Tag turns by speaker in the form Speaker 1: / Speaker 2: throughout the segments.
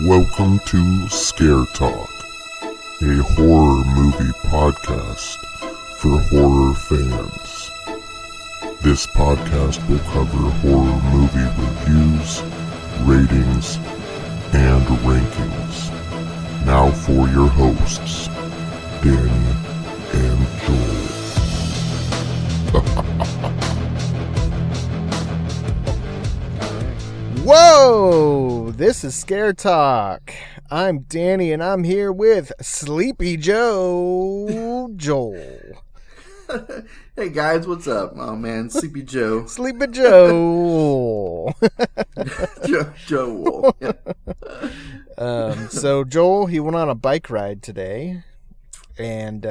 Speaker 1: Welcome to Scare Talk, a horror movie podcast for horror fans. This podcast will cover horror movie reviews, ratings, and rankings. Now for your hosts, Danny and Joel.
Speaker 2: Whoa! This is Scare Talk. I'm Danny and I'm here with Sleepy Joe Joel.
Speaker 3: Hey guys, what's up? Oh man, Sleepy Joe.
Speaker 2: Sleepy Joe.
Speaker 3: Joel. Yeah.
Speaker 2: So Joel, he went on a bike ride today and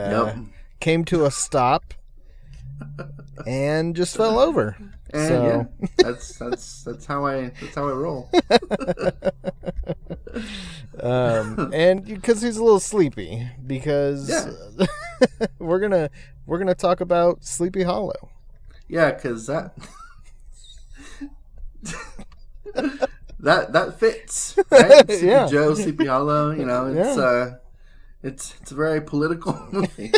Speaker 2: came to a stop and just fell over.
Speaker 3: And
Speaker 2: so
Speaker 3: yeah, that's how I roll.
Speaker 2: And because he's a little sleepy, because we're gonna talk about Sleepy Hollow.
Speaker 3: Yeah, because that fits. Right? Sleepy
Speaker 2: Yeah.
Speaker 3: Joe, Sleepy Hollow. You know, it's a very political movie.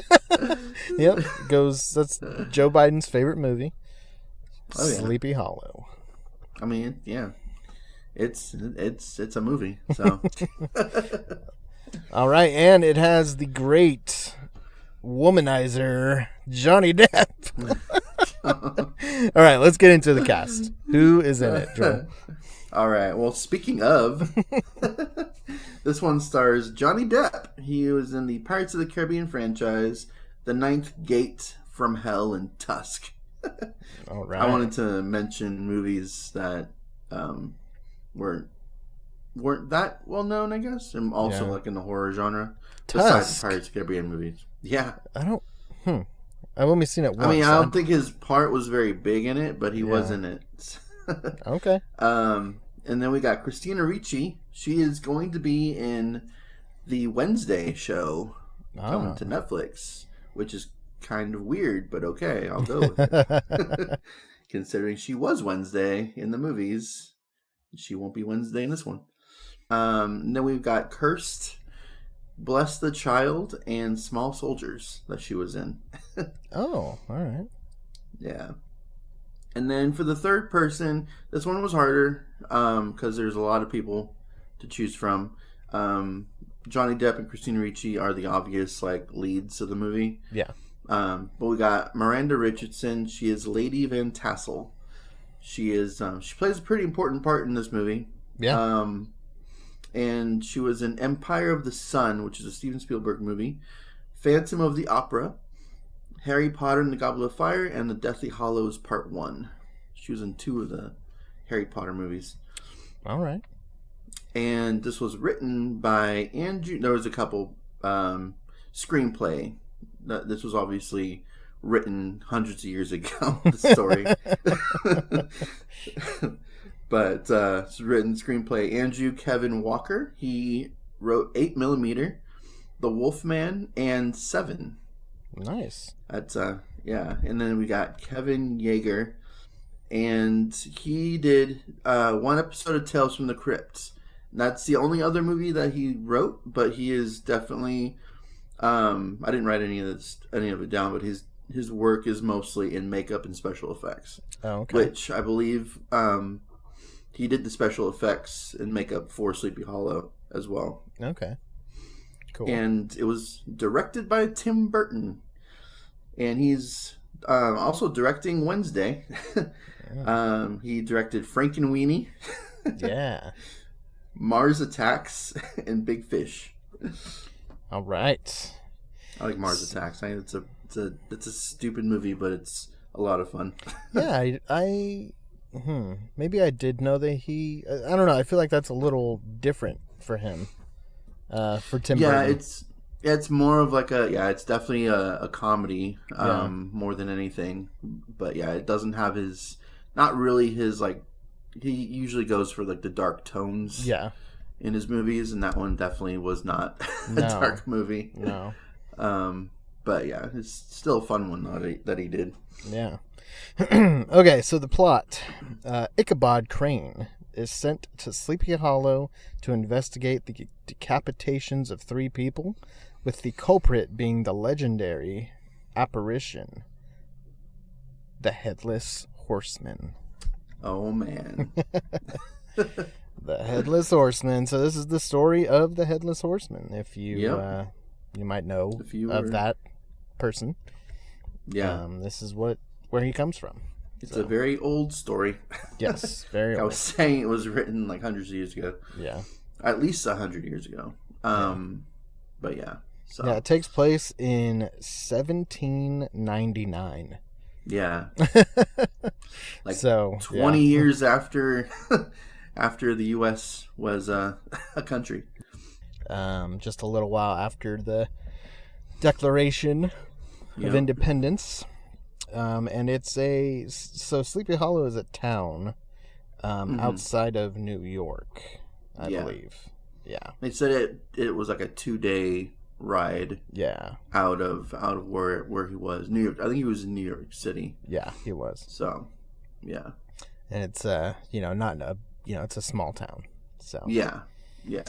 Speaker 2: Yep, that's Joe Biden's favorite movie.
Speaker 3: Oh, yeah.
Speaker 2: Sleepy Hollow.
Speaker 3: I mean, yeah, it's a movie. So,
Speaker 2: all right, and it has the great womanizer Johnny Depp. All right, let's get into the cast. Who is in it, Joel?
Speaker 3: All right. Well, speaking of, this one stars Johnny Depp. He was in the Pirates of the Caribbean franchise, The Ninth Gate, From Hell, and Tusk.
Speaker 2: All right.
Speaker 3: I wanted to mention movies that weren't that well known, I guess, and also like in the horror genre.
Speaker 2: Tusk.
Speaker 3: Besides Pirates of the Caribbean movies. Yeah.
Speaker 2: I've only seen it once.
Speaker 3: I mean, I don't think his part was very big in it, but he was in it.
Speaker 2: Okay.
Speaker 3: And then we got Christina Ricci. She is going to be in the Wednesday show coming to Netflix, which is kind of weird, but okay, I'll go with it. Considering she was Wednesday in the movies, she won't be Wednesday in this one. And then we've got Cursed, Bless the Child, and Small Soldiers that she was in.
Speaker 2: Oh, all right.
Speaker 3: Yeah. And then for the third person, this one was harder because there's a lot of people to choose from. Johnny Depp and Christina Ricci are the obvious leads of the movie.
Speaker 2: Yeah.
Speaker 3: But we got Miranda Richardson. She is Lady Van Tassel. She plays a pretty important part in this movie.
Speaker 2: Yeah.
Speaker 3: And she was in Empire of the Sun, which is a Steven Spielberg movie, Phantom of the Opera, Harry Potter and the Goblet of Fire, and The Deathly Hallows Part 1. She was in 2 of the Harry Potter movies.
Speaker 2: All right.
Speaker 3: And this was written by Andrew. There was a couple screenplay. This was obviously written hundreds of years ago, the story. But it's written screenplay Andrew Kevin Walker. He wrote 8mm, The Wolfman, and 7.
Speaker 2: Nice.
Speaker 3: That's yeah. And then we got Kevin Yeager, and he did 1 episode of Tales from the Crypt. That's the only other movie that he wrote, but he is definitely I didn't write any of it down, but his work is mostly in makeup and special effects.
Speaker 2: Oh, okay.
Speaker 3: Which I believe he did the special effects and makeup for Sleepy Hollow as well.
Speaker 2: Okay. Cool.
Speaker 3: And it was directed by Tim Burton. And he's also directing Wednesday. He directed Frankenweenie.
Speaker 2: Yeah.
Speaker 3: Mars Attacks and Big Fish.
Speaker 2: All right.
Speaker 3: I like Mars Attacks. It's a stupid movie, but it's a lot of fun.
Speaker 2: Yeah, maybe I did know that I don't know. I feel like that's a little different for him. For Tim Burton.
Speaker 3: Yeah, it's more of it's definitely a comedy more than anything. But yeah, it doesn't have not really his he usually goes for the dark tones.
Speaker 2: Yeah.
Speaker 3: In his movies, and that one definitely was not a dark movie.
Speaker 2: No.
Speaker 3: But yeah, it's still a fun one that he did.
Speaker 2: Yeah. Okay, so the plot. Ichabod Crane is sent to Sleepy Hollow to investigate the decapitations of 3 people, with the culprit being the legendary apparition, the Headless Horseman.
Speaker 3: Oh, man.
Speaker 2: The Headless Horseman. So this is the story of the Headless Horseman. If you you might know of that person.
Speaker 3: Yeah.
Speaker 2: This is where he comes from.
Speaker 3: It's a very old story.
Speaker 2: Yes, very old.
Speaker 3: I was saying it was written like hundreds of years ago.
Speaker 2: Yeah.
Speaker 3: At least 100 years ago. But yeah. So.
Speaker 2: Yeah, it takes place in 1799.
Speaker 3: Yeah. Like
Speaker 2: so,
Speaker 3: 20 years after the U.S. was a country.
Speaker 2: Just a little while after the Declaration of Independence. And it's so Sleepy Hollow is a town outside of New York, I believe. Yeah.
Speaker 3: They said it was like a 2-day ride.
Speaker 2: Yeah.
Speaker 3: Out of where he was. New York. I think he was in New York City.
Speaker 2: Yeah, he was.
Speaker 3: So, yeah.
Speaker 2: And it's it's a small town. So.
Speaker 3: Yeah. Yeah.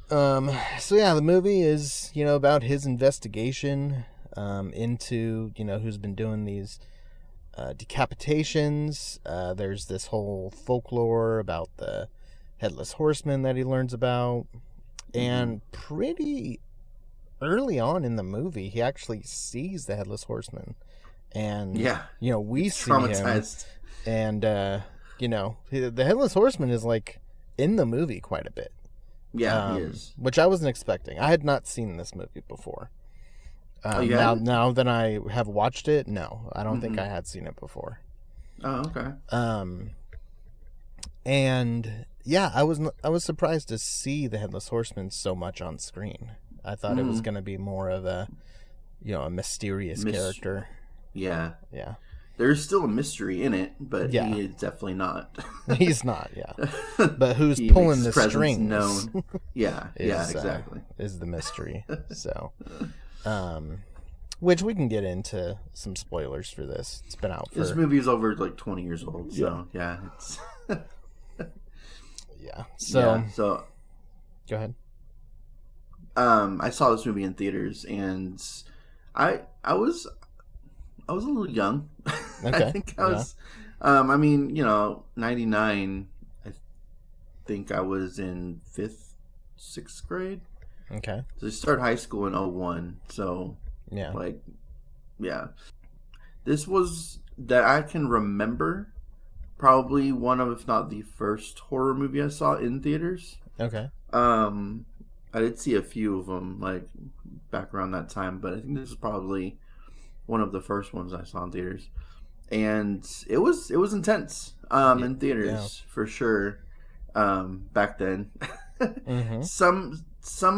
Speaker 2: So yeah, the movie is, about his investigation into, who's been doing these decapitations. There's this whole folklore about the Headless Horseman that he learns about. And pretty early on in the movie, he actually sees the Headless Horseman. And, we see him. And, the Headless Horseman is, in the movie quite a bit.
Speaker 3: Yeah, he is.
Speaker 2: Which I wasn't expecting. I had not seen this movie before. Now that I have watched it, no, I don't think I had seen it before.
Speaker 3: Oh, okay.
Speaker 2: And yeah, I was surprised to see the Headless Horseman so much on screen. I thought it was going to be more of a mysterious character.
Speaker 3: Yeah.
Speaker 2: Yeah.
Speaker 3: There's still a mystery in it, but he is definitely not.
Speaker 2: He's not, yeah. But who's pulling the strings?
Speaker 3: Known. Yeah, exactly.
Speaker 2: Is the mystery. So, which we can get into some spoilers for this. It's been out for...
Speaker 3: This movie is over 20 years old, so yeah. It's
Speaker 2: yeah. So go ahead.
Speaker 3: I saw this movie in theaters, and I was a little young.
Speaker 2: Okay.
Speaker 3: I think I was. 99. I think I was in 5th, 6th grade.
Speaker 2: Okay.
Speaker 3: So I started high school in 01. So
Speaker 2: yeah,
Speaker 3: this was, that I can remember, probably one of, if not the first horror movie I saw in theaters.
Speaker 2: Okay.
Speaker 3: I did see a few of them back around that time, but I think this was probably one of the first ones I saw in theaters, and it was intense in theaters for sure. Back then, some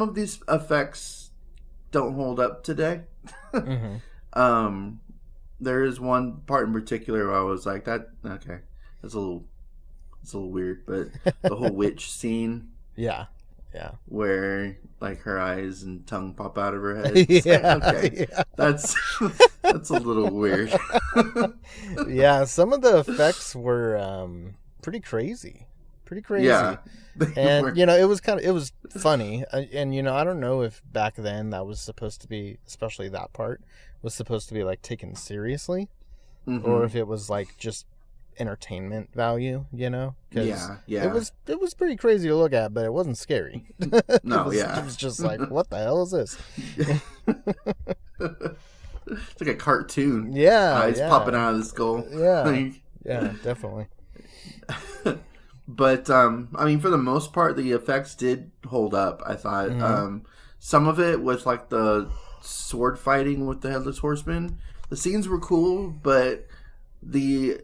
Speaker 3: of these effects don't hold up today. There is one part in particular where I was like, that's a little weird, but the whole witch scene,
Speaker 2: yeah,
Speaker 3: where her eyes and tongue pop out of her head. That's a little weird.
Speaker 2: Yeah, some of the effects were pretty crazy. Yeah, and it was funny, and I don't know if back then that was supposed to be, especially that part was supposed to be taken seriously, or if it was just entertainment value, because it was pretty crazy to look at, but it wasn't scary. It was just what the hell is this?
Speaker 3: It's like a cartoon. Eyes popping out of the skull.
Speaker 2: Yeah, definitely.
Speaker 3: But for the most part, the effects did hold up, I thought. Some of it was the sword fighting with the Headless Horseman. The scenes were cool, but the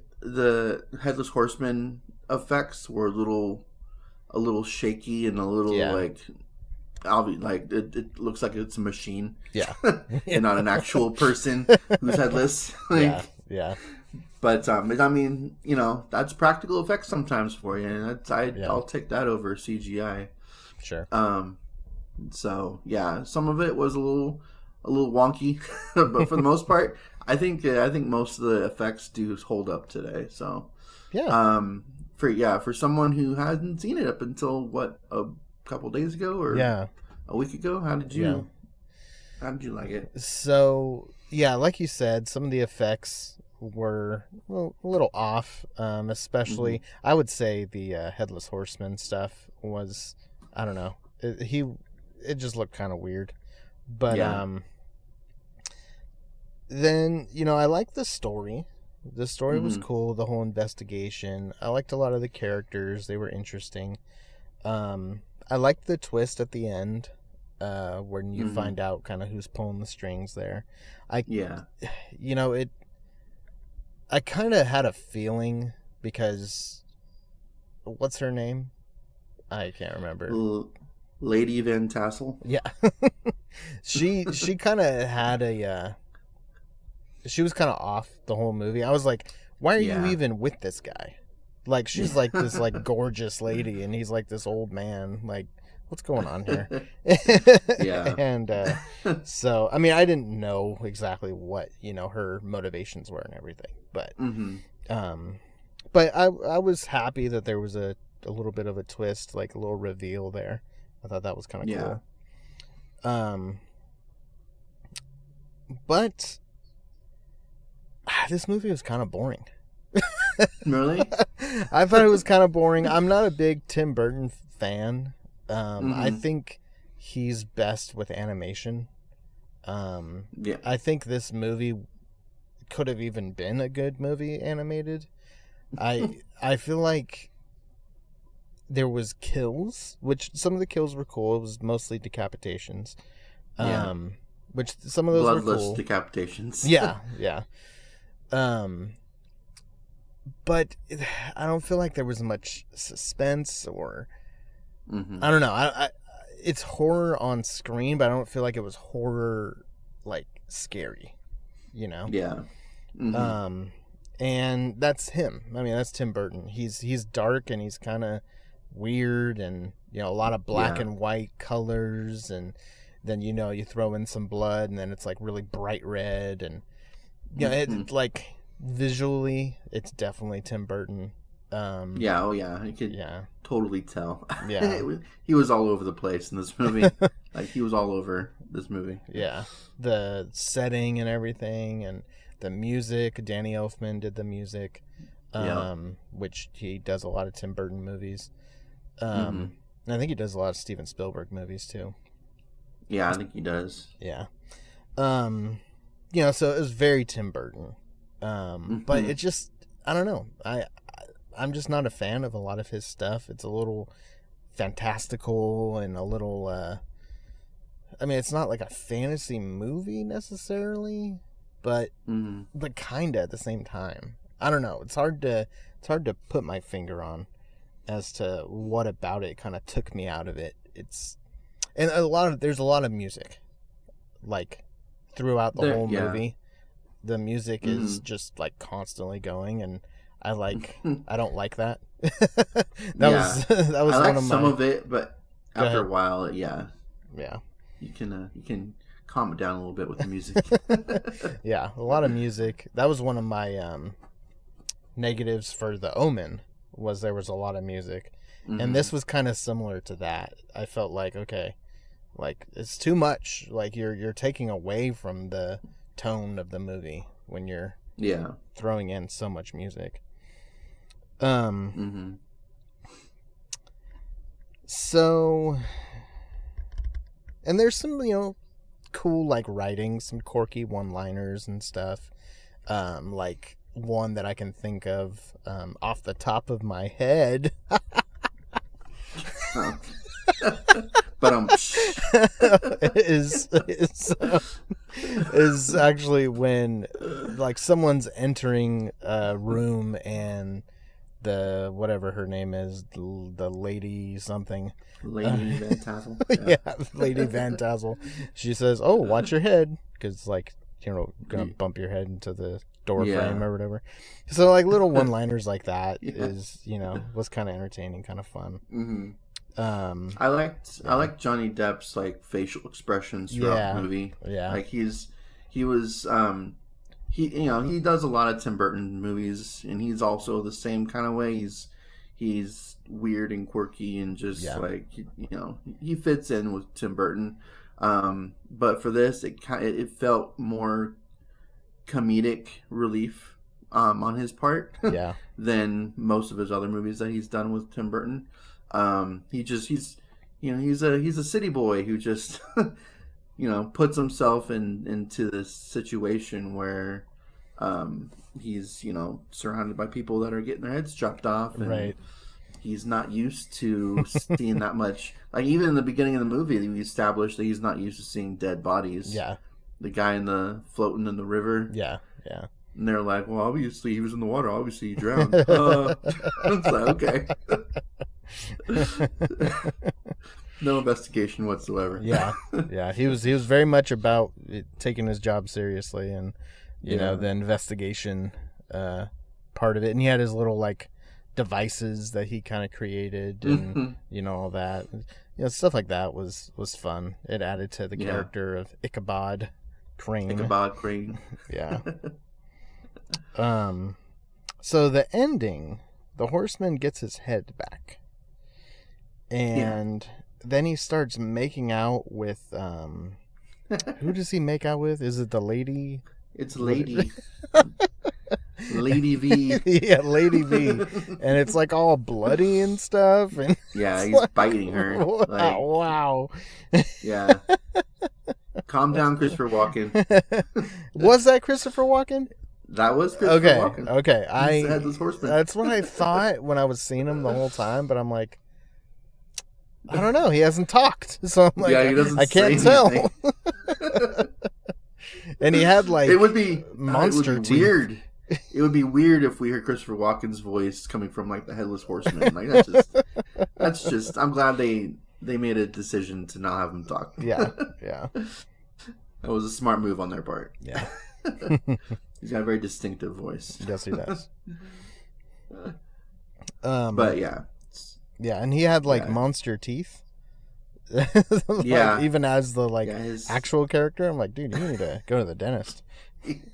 Speaker 3: Headless Horseman effects were a little shaky and a little it looks like it's a machine, and not an actual person who's headless. But that's practical effects sometimes for you, and I'll take that over CGI.
Speaker 2: Sure.
Speaker 3: So yeah, some of it was a little wonky, but for the most part, I think most of the effects do hold up today. So for someone who hadn't seen it up until what, a couple days ago or a week ago. How did you like it?
Speaker 2: So yeah, like you said, some of the effects were a little off, especially I would say the Headless Horseman stuff was, I don't know, it just looked kind of weird, but then I liked the story. The story was cool, the whole investigation. I liked a lot of the characters, they were interesting. I liked the twist at the end, when you find out kind of who's pulling the strings there. I kind of had a feeling because, what's her name? I can't remember.
Speaker 3: Lady Van Tassel.
Speaker 2: Yeah, she kind of had she was kind of off the whole movie. I was like, why are you even with this guy? Like, she's like this like gorgeous lady, and he's like this old man. Like, what's going on here? And so, I mean, I didn't know exactly what her motivations were and everything, but but I was happy that there was a little bit of a twist, like a little reveal there. I thought that was kind of cool. But this movie was kind of boring.
Speaker 3: Really?
Speaker 2: I thought it was kind of boring. I'm not a big Tim Burton fan. I think he's best with animation. I think this movie could have even been a good movie animated. I feel like there was kills, which some of the kills were cool. It was mostly decapitations. Which some of those were cool.
Speaker 3: Bloodless decapitations.
Speaker 2: Yeah. But I don't feel like there was much suspense or I don't know. I it's horror on screen, but I don't feel like it was horror like scary,
Speaker 3: Yeah.
Speaker 2: And that's him. I mean, that's Tim Burton. He's dark and he's kind of weird, and a lot of black and white colors, and then you throw in some blood, and then it's like really bright red, and it like visually it's definitely Tim Burton.
Speaker 3: I could totally tell.
Speaker 2: Yeah.
Speaker 3: He was all over the place in this movie. Like, he was all over this movie.
Speaker 2: Yeah, the setting and everything, and the music. Danny Elfman did the music, which he does a lot of Tim Burton movies. And I think he does a lot of Steven Spielberg movies too.
Speaker 3: Yeah, I think he does.
Speaker 2: Yeah. So it was very Tim Burton. But it just, I don't know. I'm just not a fan of a lot of his stuff. It's a little fantastical and a little, I mean, it's not like a fantasy movie necessarily, but kind of at the same time. I don't know. It's hard to put my finger on as to what about it kind of took me out of it. And there's a lot of music, like throughout the whole movie. The music is just like constantly going, and I don't like that. That was
Speaker 3: I
Speaker 2: one of my,
Speaker 3: some of it, but after a while, you can calm it down a little bit with the music.
Speaker 2: Yeah, a lot of music. That was one of my negatives for The Omen, was there was a lot of music. And this was kind of similar to that. I felt like, okay, like it's too much. Like you're taking away from the tone of the movie when you're throwing in so much music. So, and there's some cool like writing, some quirky one-liners and stuff. Like one that I can think of off the top of my head.
Speaker 3: But
Speaker 2: is actually when like someone's entering a room and the whatever her name is, the lady something,
Speaker 3: Lady Van Tassel.
Speaker 2: Yeah, Lady Van Tassel. She says, "Oh, watch your head," because like gonna bump your head into the door frame or whatever. So like little one-liners like that is was kind of entertaining, kind of fun.
Speaker 3: I liked Johnny Depp's like facial expressions throughout the movie. Yeah, like he does a lot of Tim Burton movies, and he's also the same kind of way. he's weird and quirky and just like, you know, he fits in with Tim Burton. But for this, it felt more comedic relief on his part than most of his other movies that he's done with Tim Burton. He's a city boy who just you know, puts himself into this situation where he's, you know, surrounded by people that are getting their heads chopped off, and he's not used to seeing that much. Like, even in the beginning of the movie, we established that he's not used to seeing dead bodies. Yeah. The guy floating in the river. Yeah, yeah. And they're like, well, obviously he was in the water. Obviously he drowned. It's like, okay. No investigation whatsoever. Yeah, yeah. He was very much about taking his job seriously, and you know, the investigation part of it. And he had his little like devices that he kind of created, and you know, all that. You know, stuff like that was fun. It added to the character of Ichabod Crane. Ichabod Crane. Yeah. So the ending, the horseman gets his head back, and then he starts making out with who does he make out with? Is it the lady? It's Lady. Lady V. Yeah, Lady V. And it's like all bloody and stuff. And yeah, he's like, biting her. Wow. Like, wow. Yeah. Calm down, Christopher Walken. Was that Christopher Walken? That was Christopher Walken. Okay. He's the Headless Horseman. That's what I thought when I was seeing him the whole time, but I'm like, I don't know. He hasn't talked. So I'm like, he doesn't I can't tell. And he had like, it would be monster teeth. Weird. It would be weird if we heard Christopher Walken's voice coming from like the Headless Horseman. Like that's just. I'm glad they made a decision to not have him talk. Yeah, yeah. That was a smart move on their part. Yeah. He's got a very distinctive voice. Yes, he does. But yeah. Yeah, and he had like monster teeth. Like, yeah. Even as the like actual character, I'm like, dude, you need to go to the dentist. It's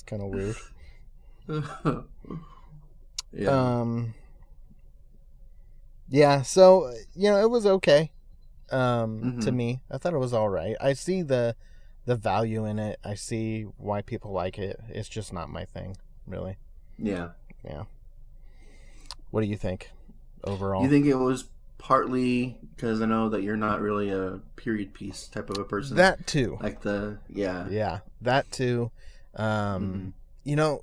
Speaker 3: kind of weird. Yeah. So you know, it was okay. To me, I thought it was all right. I see the value in it. I see why people like it. It's just not my thing, really. Yeah. Yeah. What do you think overall? You think it was partly because I know that you're not really a period piece type of a person. That too. Like yeah, that too. You know,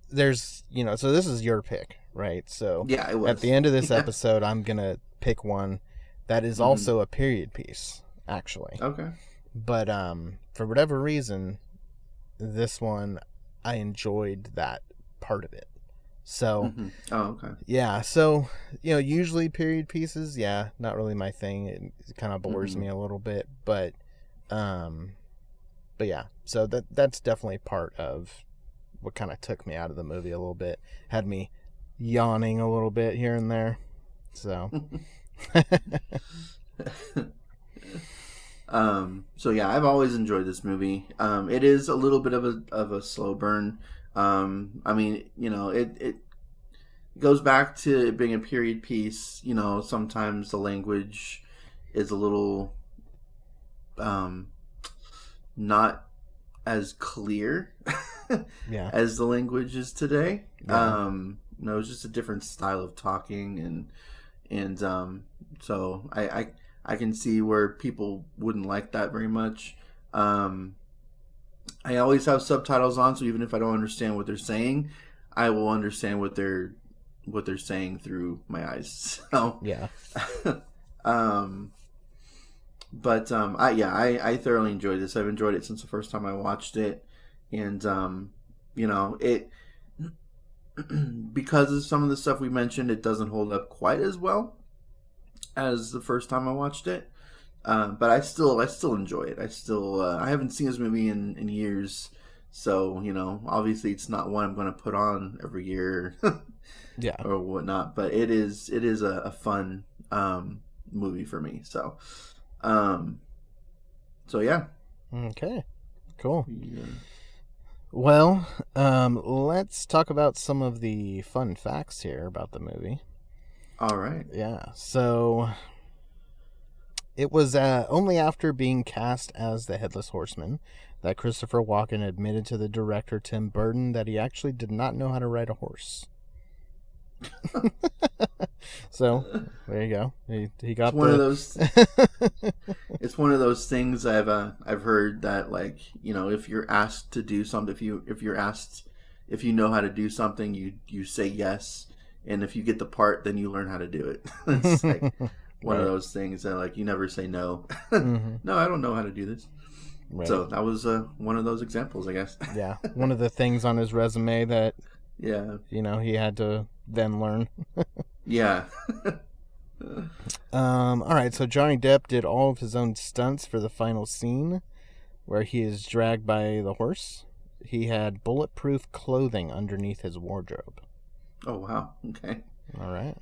Speaker 3: there's, you know, so this is your pick, right? So yeah, it was. At the end of this episode, I'm gonna pick one that is also a period piece, actually. Okay. But for whatever reason, this one I enjoyed that part of it. So, oh, okay. Yeah, so, you know, usually period pieces, not really my thing. It kind of bores me a little bit, but yeah, so that's definitely part of what kind of took me out of the movie a little bit. Had me yawning a little bit here and there. So, so yeah, I've always enjoyed this movie. It is a little bit of a slow burn. I mean, you know, it goes back to it being a period piece. You know, sometimes the language is a little not as clear as the language is today. You know, it's just a different style of talking, and so I can see where people wouldn't like that very much. I always have subtitles on, so even if I don't understand what they're saying, I will understand what they're saying through my eyes. So yeah. I thoroughly enjoyed this. I've enjoyed it since the first time I watched it, and you know, it because of some of the stuff we mentioned, it doesn't hold up quite as well as the first time I watched it. But I still enjoy it. I haven't seen this movie in years, so you know, obviously it's not one I'm going to put on every year, or whatnot. But it is a fun movie for me. So, yeah. Okay, cool. Yeah.
Speaker 2: Well, let's talk about some of the fun facts here about the movie.
Speaker 3: All right.
Speaker 2: Yeah, so it was only after being cast as the Headless Horseman that Christopher Walken admitted to the director Tim Burton that he actually did not know how to ride a horse. So there you go. He got
Speaker 3: one of those. It's one of those things I've heard that, like, you know, if you're asked to do something, if you know how to do something, you say yes, and if you get the part, then you learn how to do it. It's like one of those things that, like, you never say no. No, I don't know how to do this. Right. So that was one of those examples, I guess.
Speaker 2: Yeah, one of the things on his resume that
Speaker 3: you
Speaker 2: know, he had to then learn.
Speaker 3: Yeah.
Speaker 2: All right, so Johnny Depp did all of his own stunts for the final scene where he is dragged by the horse. He had bulletproof clothing underneath his wardrobe.
Speaker 3: Oh, wow. Okay.
Speaker 2: All right.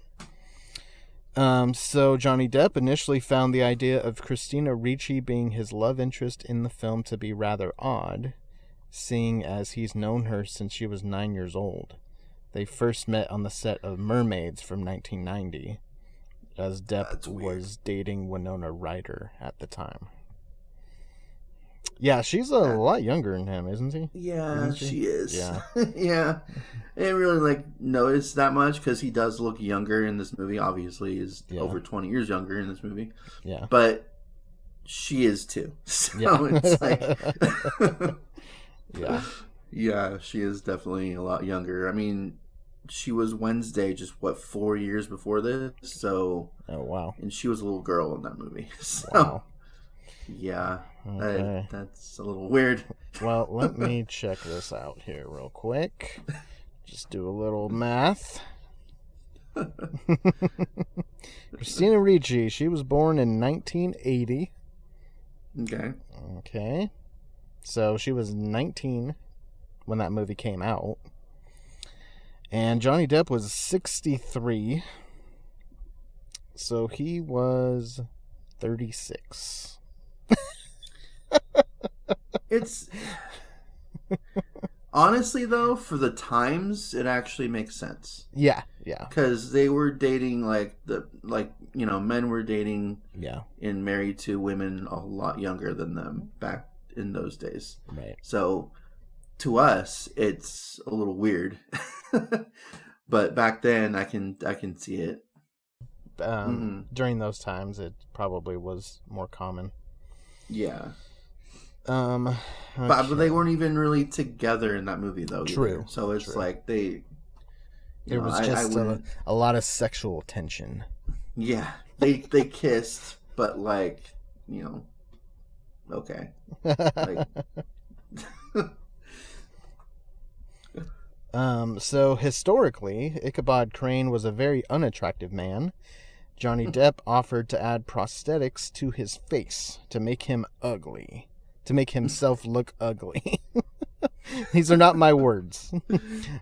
Speaker 2: So Johnny Depp initially found the idea of Christina Ricci being his love interest in the film to be rather odd, seeing as he's known her since she was 9 years old. They first met on the set of Mermaids from 1990, as Depp was dating Winona Ryder at the time. Yeah, she's a lot younger than him, isn't she?
Speaker 3: Yeah, she is.
Speaker 2: Yeah.
Speaker 3: Yeah. I didn't really notice that much because he does look younger in this movie. Obviously, he's over 20 years younger in this movie.
Speaker 2: Yeah.
Speaker 3: But she is too. So it's like...
Speaker 2: Yeah.
Speaker 3: Yeah, she is definitely a lot younger. I mean, she was Wednesday just, 4 years before this? So...
Speaker 2: Oh, wow.
Speaker 3: And she was a little girl in that movie. So,
Speaker 2: wow.
Speaker 3: Yeah.
Speaker 2: Okay.
Speaker 3: That's a little weird.
Speaker 2: Well, let me check this out here real quick. Just do a little math. Christina Ricci, she was born in 1980.
Speaker 3: Okay.
Speaker 2: Okay. So she was 19 when that movie came out. And Johnny Depp was 63. So he was 36.
Speaker 3: It's... Honestly, though, for the times, it actually makes sense.
Speaker 2: Yeah, yeah.
Speaker 3: Because they were dating, men were dating and married to women a lot younger than them back in those days.
Speaker 2: Right.
Speaker 3: So, to us, it's a little weird. But back then, I can see it.
Speaker 2: During those times, it probably was more common.
Speaker 3: Yeah.
Speaker 2: Okay.
Speaker 3: But they weren't even really together in that movie, though.
Speaker 2: True.
Speaker 3: Either. So it's like they...
Speaker 2: There was just a lot of sexual tension.
Speaker 3: Yeah. They kissed, but okay.
Speaker 2: So historically, Ichabod Crane was a very unattractive man. Johnny Depp offered to add prosthetics to his face to make him ugly. To make himself look ugly. These are not my words.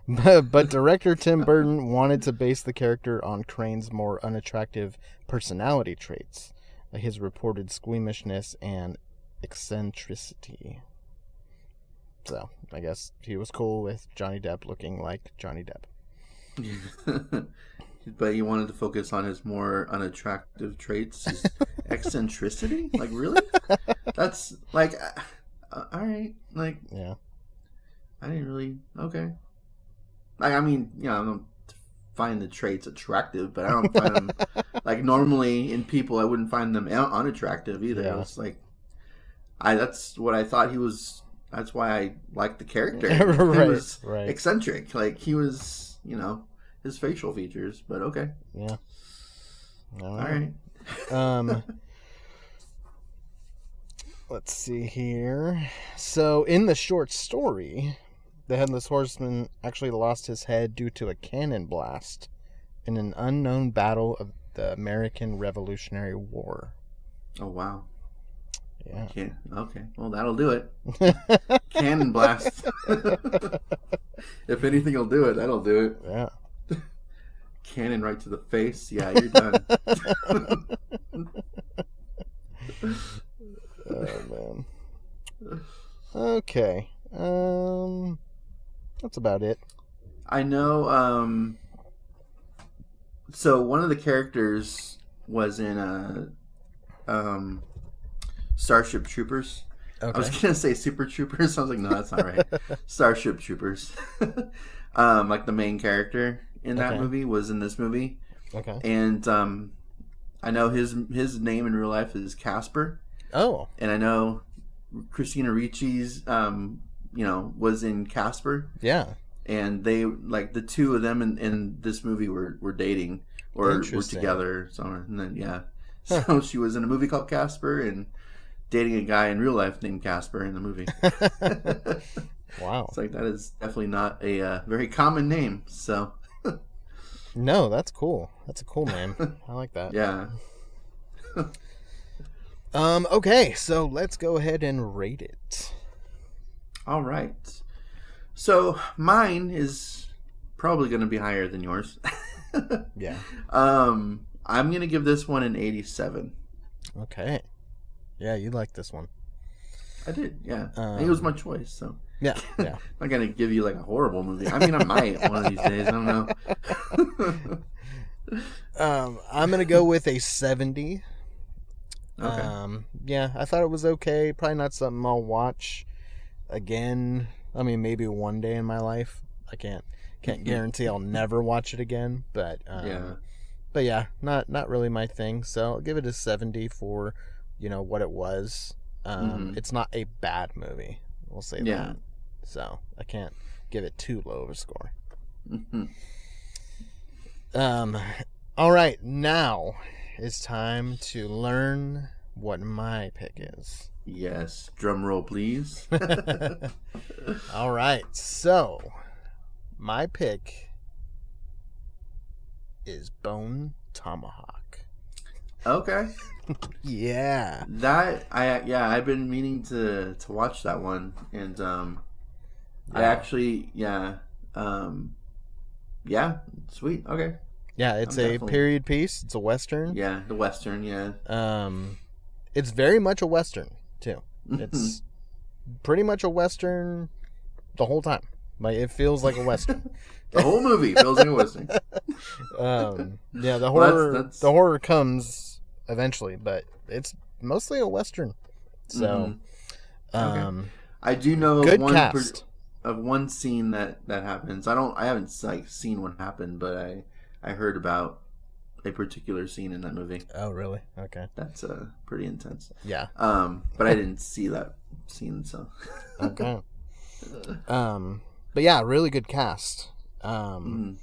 Speaker 2: But director Tim Burton wanted to base the character on Crane's more unattractive personality traits, his reported squeamishness and eccentricity. So, I guess he was cool with Johnny Depp looking like Johnny Depp.
Speaker 3: But you wanted to focus on his more unattractive traits, his eccentricity? Really? That's all right.
Speaker 2: Yeah.
Speaker 3: I didn't really. Okay. I don't find the traits attractive, but I don't find them normally in people. I wouldn't find them unattractive either.
Speaker 2: Yeah.
Speaker 3: It's that's what I thought he was. That's why I liked the character.
Speaker 2: Right.
Speaker 3: He was
Speaker 2: right.
Speaker 3: eccentric. He was, his facial features. But okay.
Speaker 2: Yeah.
Speaker 3: All right.
Speaker 2: Let's see here. So, in the short story, the Headless Horseman actually lost his head due to a cannon blast in an unknown battle of the American Revolutionary War.
Speaker 3: Oh, wow.
Speaker 2: Yeah.
Speaker 3: Okay. Well, that'll do it. Cannon blast. If anything will do it, that'll do it.
Speaker 2: Yeah.
Speaker 3: Cannon right to the face. Yeah, you're done.
Speaker 2: Oh, man. Okay. That's about it.
Speaker 3: I know. So one of the characters was in Starship Troopers. Okay. I was gonna say Super Troopers. I was like, no, that's not right. Starship Troopers. Like the main character in that movie was in this movie.
Speaker 2: Okay.
Speaker 3: And I know his name in real life is Casper.
Speaker 2: Oh.
Speaker 3: And I know Christina Ricci's was in Casper.
Speaker 2: Yeah.
Speaker 3: And they the two of them in this movie were dating or were together somewhere. And then so she was in a movie called Casper and dating a guy in real life named Casper in the movie.
Speaker 2: Wow.
Speaker 3: It's like that is definitely not a very common name. So
Speaker 2: no, that's cool. That's a cool name. I like that.
Speaker 3: Yeah.
Speaker 2: Okay, so let's go ahead and rate it.
Speaker 3: All right. So mine is probably going to be higher than yours.
Speaker 2: Yeah.
Speaker 3: I'm going to give this one an 87.
Speaker 2: Okay. Yeah, you like this one.
Speaker 3: I did, yeah. It was my choice, so.
Speaker 2: Yeah.
Speaker 3: I'm not going to give you like a horrible movie. I mean, I might one of these days. I don't know.
Speaker 2: I'm going to go with a 70.
Speaker 3: Okay.
Speaker 2: Yeah, I thought it was okay. Probably not something I'll watch again. I mean, maybe one day in my life. I can't guarantee I'll never watch it again. But yeah, not really my thing. So I'll give it a 70 for what it was. It's not a bad movie. We'll say that. So I can't give it too low of a score. All right, now it's time to learn what my pick is.
Speaker 3: Yes, drum roll, please.
Speaker 2: All right, so my pick is Bone Tomahawk.
Speaker 3: Okay.
Speaker 2: Yeah.
Speaker 3: I've been meaning to watch that one, and I actually sweet, okay.
Speaker 2: Yeah, it's a period piece. It's a Western.
Speaker 3: Yeah, the Western, yeah.
Speaker 2: It's very much a Western, too. It's pretty much a Western the whole time. Like, it feels like a Western.
Speaker 3: The whole movie feels like a Western.
Speaker 2: Yeah, the horror the horror comes eventually, but it's mostly a Western. So,
Speaker 3: okay. I do know
Speaker 2: good cast.
Speaker 3: Of one scene that happens. I haven't seen what happened, but I heard about a particular scene in that movie.
Speaker 2: Oh, really? Okay.
Speaker 3: That's pretty intense.
Speaker 2: Yeah.
Speaker 3: But I didn't see that scene, so.
Speaker 2: Okay. But yeah, really good cast. You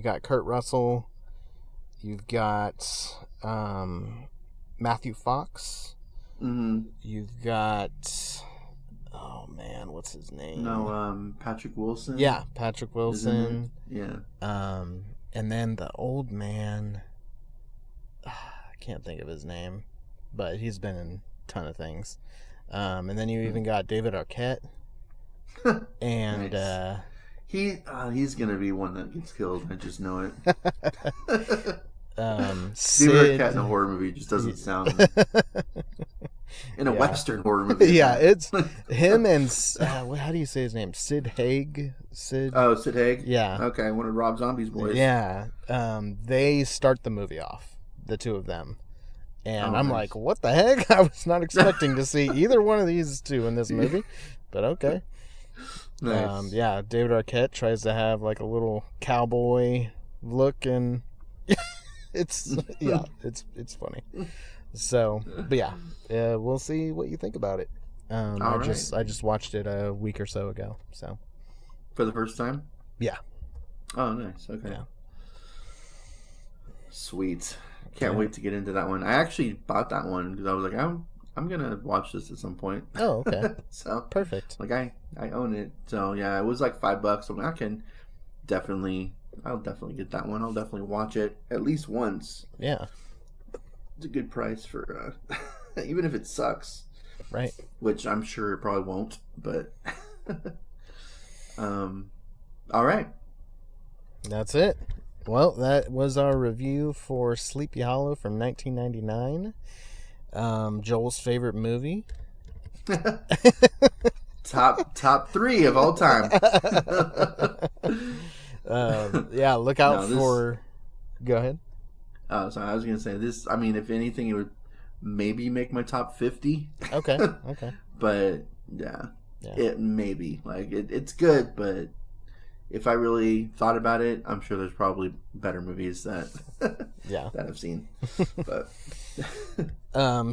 Speaker 2: got Kurt Russell. You've got Matthew Fox. You've got what's his name?
Speaker 3: No, Patrick Wilson.
Speaker 2: Yeah, Patrick Wilson.
Speaker 3: Yeah.
Speaker 2: And then the old man, I can't think of his name, but he's been in a ton of things. And then you even got David Arquette. And
Speaker 3: nice. He's gonna be one that gets killed. I just know it. David Arquette in a horror movie just doesn't sound in a Western horror movie.
Speaker 2: Yeah, it's him and how do you say his name? Sid Haig. Sid
Speaker 3: Haig.
Speaker 2: Yeah.
Speaker 3: Okay, one of Rob Zombie's boys.
Speaker 2: Yeah. They start the movie off, the two of them. And I'm like, what the heck? I was not expecting to see either one of these two in this movie. But okay.
Speaker 3: Nice.
Speaker 2: Yeah, David Arquette tries to have like a little cowboy look, and it's funny. So, but yeah, we'll see what you think about it. I just watched it a week or so ago. So,
Speaker 3: for the first time.
Speaker 2: Yeah.
Speaker 3: Oh, nice. Okay.
Speaker 2: Yeah.
Speaker 3: Sweet. Can't wait to get into that one. I actually bought that one because I was like, I'm gonna watch this at some point.
Speaker 2: Oh, okay.
Speaker 3: So
Speaker 2: perfect.
Speaker 3: Like I own it. So yeah, it was like $5. So I'll definitely get that one. I'll definitely watch it at least once.
Speaker 2: Yeah.
Speaker 3: It's a good price for even if it sucks.
Speaker 2: Right.
Speaker 3: Which I'm sure it probably won't, but all right.
Speaker 2: That's it. Well, that was our review for Sleepy Hollow from 1999. Joel's favorite movie.
Speaker 3: Top 3 of all time.
Speaker 2: Yeah, look out for... Go ahead.
Speaker 3: Oh, sorry. I was going to say this. I mean, if anything, it would maybe make my top 50.
Speaker 2: Okay.
Speaker 3: But yeah, it maybe. Like, it's good, but if I really thought about it, I'm sure there's probably better movies that that I've seen. But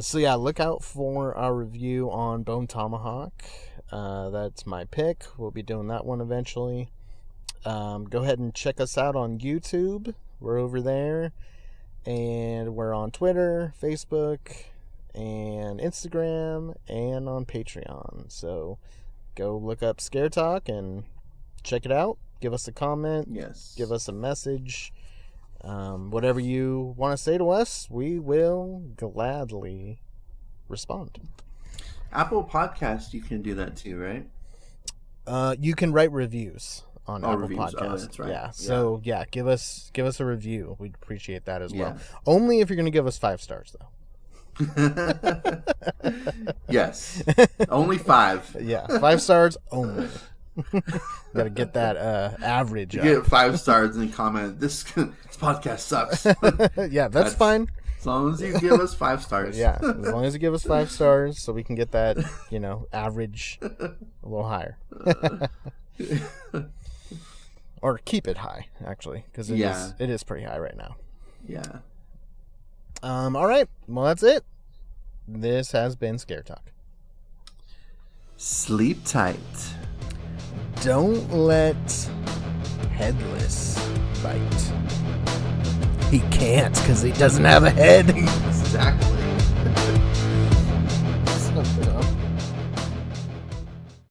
Speaker 2: so yeah, look out for our review on Bone Tomahawk. That's my pick. We'll be doing that one eventually. Go ahead and check us out on YouTube. We're over there. And we're on Twitter, Facebook, and Instagram, and on Patreon. So go look up Scare Talk and check it out. Give us a comment.
Speaker 3: Yes.
Speaker 2: Give us a message. Whatever you want to say to us, we will gladly respond.
Speaker 3: Apple Podcast, you can do that too, right?
Speaker 2: You can write reviews on Apple Podcast.
Speaker 3: Oh, that's right.
Speaker 2: Yeah. So give us a review. We'd appreciate that as well. Only if you're going to give us 5 stars, though.
Speaker 3: Yes. Only 5.
Speaker 2: Yeah, 5 stars only. Got to get that average.
Speaker 3: You get 5 stars and comment, this podcast sucks.
Speaker 2: Yeah, that's fine.
Speaker 3: As long as you give us 5 stars.
Speaker 2: Yeah, as long as you give us 5 stars, so we can get that, average a little higher. Or keep it high, actually, because it is pretty high right now.
Speaker 3: Yeah.
Speaker 2: All right. Well, that's it. This has been Scare Talk.
Speaker 3: Sleep tight.
Speaker 2: Don't let Headless bite. He can't because he doesn't have a head.
Speaker 3: Exactly.